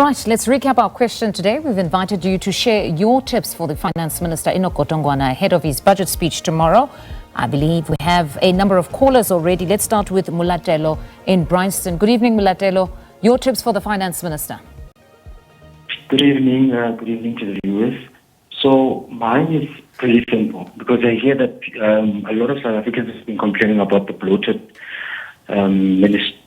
Right, let's recap our question today. We've invited you to share your tips for the Finance Minister, Enoch Godongwana, ahead of his budget speech tomorrow. I believe we have a number of callers already. Let's start with Mulatelo in Bryanston. Good evening, Mulatelo. Your tips for the Finance Minister. Good evening to the viewers. So mine is pretty simple because I hear that a lot of South Africans have been complaining about the bloated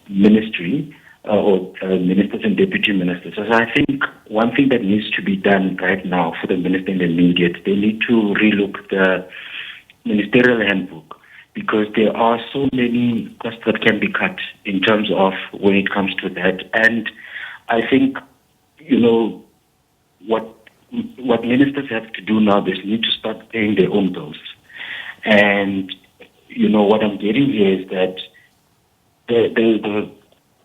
ministry or ministers and deputy ministers. So I think one thing that needs to be done right now for the minister and the immediate, they need to relook the ministerial handbook because there are so many costs that can be cut in terms of when it comes to that. And I think, what ministers have to do now, they need to start paying their own bills. And, what I'm getting here is that the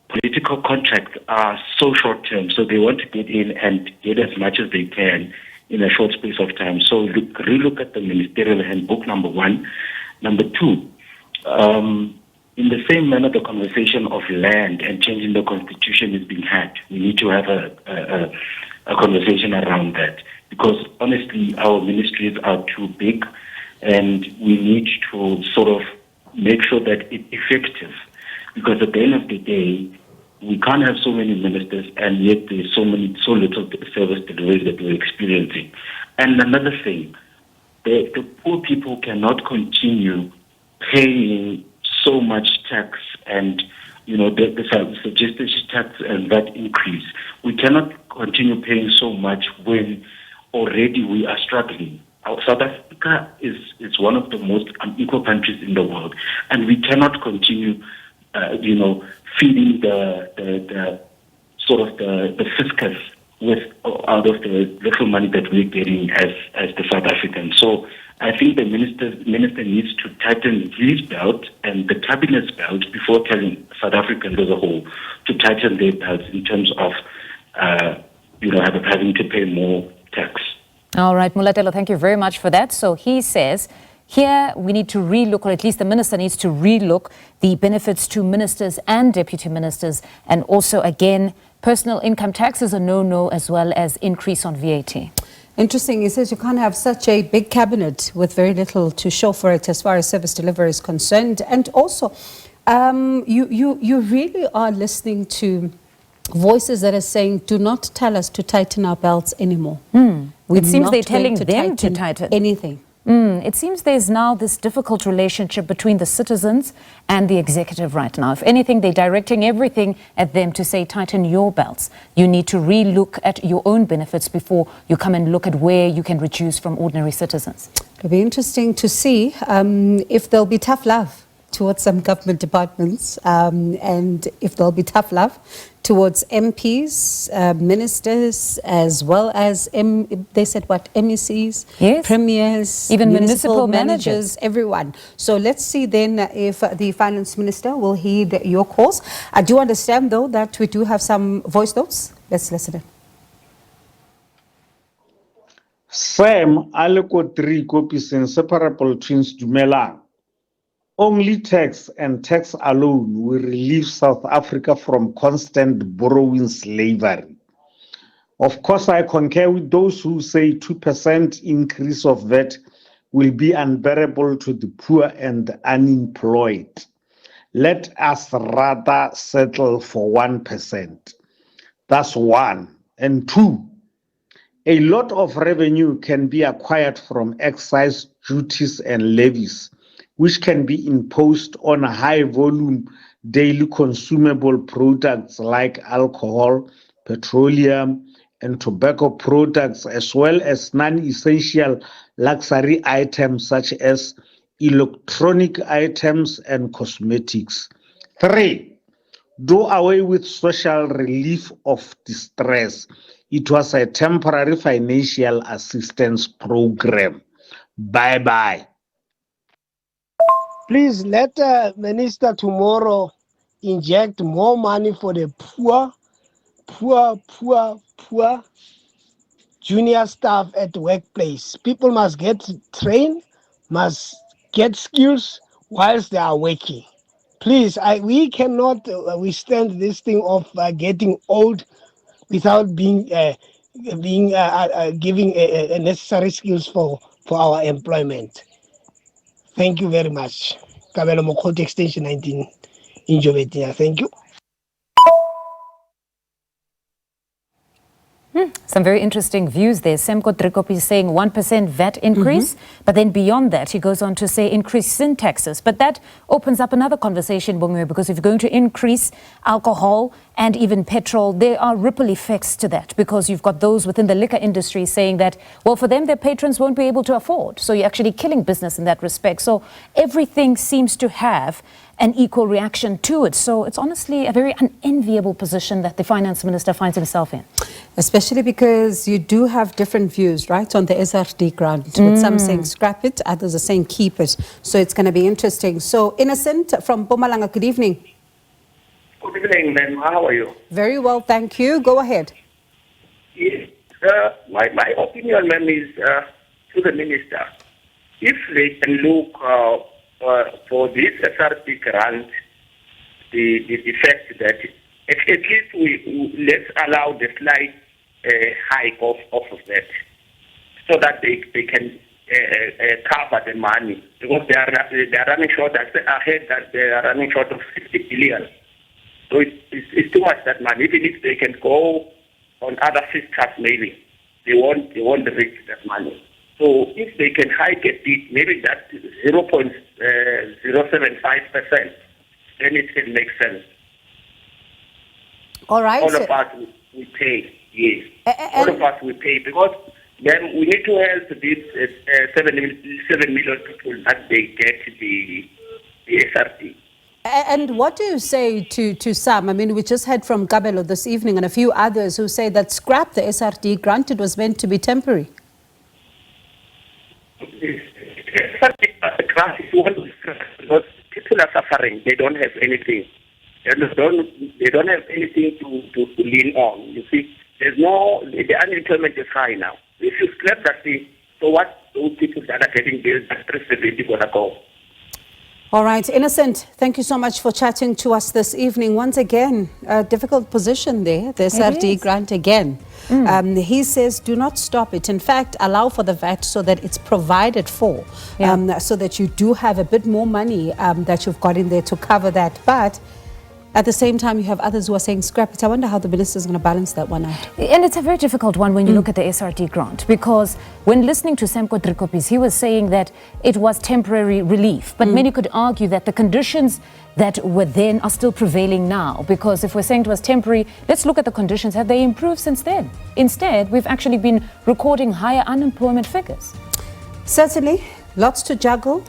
political contracts are so short-term, so they want to get in and get as much as they can in a short space of time. So relook at the ministerial handbook, number one. Number two, in the same manner the conversation of land and changing the constitution is being had, we need to have a conversation around that. Because honestly, our ministries are too big and we need to sort of make sure that it's effective. Because at the end of the day, we can't have so many ministers and yet there's so little service delivery that we're experiencing. And another thing, the poor people cannot continue paying so much tax and the suggested tax and that increase. We cannot continue paying so much when already we are struggling. South Africa is one of the most unequal countries in the world, and we cannot continue, feeding the sort of the fiscus out of the little money that we're getting as the South Africans. So I think the minister needs to tighten his belt and the cabinet's belt before telling South Africans as a whole to tighten their belts in terms of having to pay more tax. All right, Mulatelo, thank you very much for that. So he says, here we need to relook, or at least the minister needs to relook the benefits to ministers and deputy ministers. And also, again, personal income tax is a no-no, as well as increase on VAT. Interesting. He says you can't have such a big cabinet with very little to show for it as far as service delivery is concerned. And also, you really are listening to voices that are saying, do not tell us to tighten our belts anymore. It seems they're telling them to tighten anything. It seems there's now this difficult relationship between the citizens and the executive right now. If anything, they're directing everything at them to say, tighten your belts. You need to re-look at your own benefits before you come and look at where you can reduce from ordinary citizens. It'll be interesting to see if there'll be tough love towards some government departments and if there'll be tough love towards MPs, ministers, as well as, they said what, MECs, yes, premiers, even municipal managers, everyone. So let's see then if the finance minister will heed your calls. I do understand, though, that we do have some voice notes. Let's listen in. Sam Aleko 3 copies inseparable twins Dumelang. Only tax and tax alone will relieve South Africa from constant borrowing slavery. Of course, I concur with those who say 2% increase of VAT will be unbearable to the poor and unemployed. Let us rather settle for 1%. That's one. And two, a lot of revenue can be acquired from excise duties and levies, which can be imposed on high-volume daily consumable products like alcohol, petroleum, and tobacco products, as well as non-essential luxury items such as electronic items and cosmetics. 3, do away with social relief of distress. It was a temporary financial assistance program. Bye-bye. Please let the minister tomorrow inject more money for the poor junior staff at the workplace. People must get trained, must get skills whilst they are working. Please, we cannot withstand this thing of getting old without giving necessary skills for our employment. Thank you very much. Kabelo Mokoti Extension 19 in Jovetia. Thank you. Some very interesting views there. Semko Drikopi is saying 1% VAT increase, but then beyond that, he goes on to say increase sin taxes. But that opens up another conversation, Bongwe, because if you're going to increase alcohol and even petrol, there are ripple effects to that, because you've got those within the liquor industry saying that, well, for them, their patrons won't be able to afford. So you're actually killing business in that respect. So everything seems to have an equal reaction to it. So it's honestly a very unenviable position that the finance minister finds himself in. Especially because you do have different views, right, on the SRD grant, with some saying scrap it, others are saying keep it. So it's going to be interesting. So Innocent from Mpumalanga, good evening. Good evening, ma'am. How are you? Very well, thank you. Go ahead. Yes. My opinion, ma'am, is to the minister. If they can look for this SRD grant, the fact that at least let's allow the slight hike of that, so that they can cover the money, because they are running short. I heard that they are running short of 50 billion. So it's too much, that money. Even if they can go on other fiscals, maybe they won't reach that money. So if they can hike a bit, maybe that 0.075%, then it can make sense. All right. All of us we pay, yes. All of us we pay, because then we need to help these 7 million people that they get the SRD. And what do you say to some? I mean, we just heard from Kabelo this evening and a few others who say that scrap the SRD grant, it was meant to be temporary. Grant is one, because people are suffering. They don't have anything. They don't have anything to lean on. You see, the unemployment is high now. If you scrap that thing, so what those people that are getting bills at 370 gonna go? All right, Innocent, thank you so much for chatting to us this evening. Once again, a difficult position there, the SRD grant again. He says do not stop it. In fact, allow for the VAT so that it's provided for, so that you do have a bit more money that you've got in there to cover that. But at the same time, you have others who are saying scrap it. I wonder how the minister is going to balance that one out. And it's a very difficult one when you look at the SRD grant, because when listening to Semko Drikopis, he was saying that it was temporary relief. But many could argue that the conditions that were then are still prevailing now, because if we're saying it was temporary, let's look at the conditions. Have they improved since then? Instead, we've actually been recording higher unemployment figures. Certainly, lots to juggle,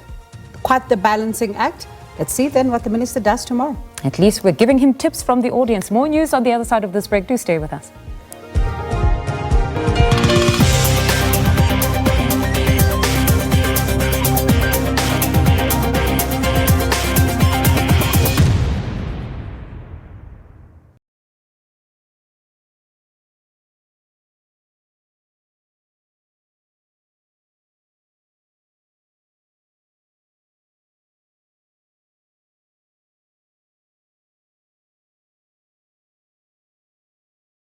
quite the balancing act. Let's see then what the minister does tomorrow. At least we're giving him tips from the audience. More news on the other side of this break. Do stay with us.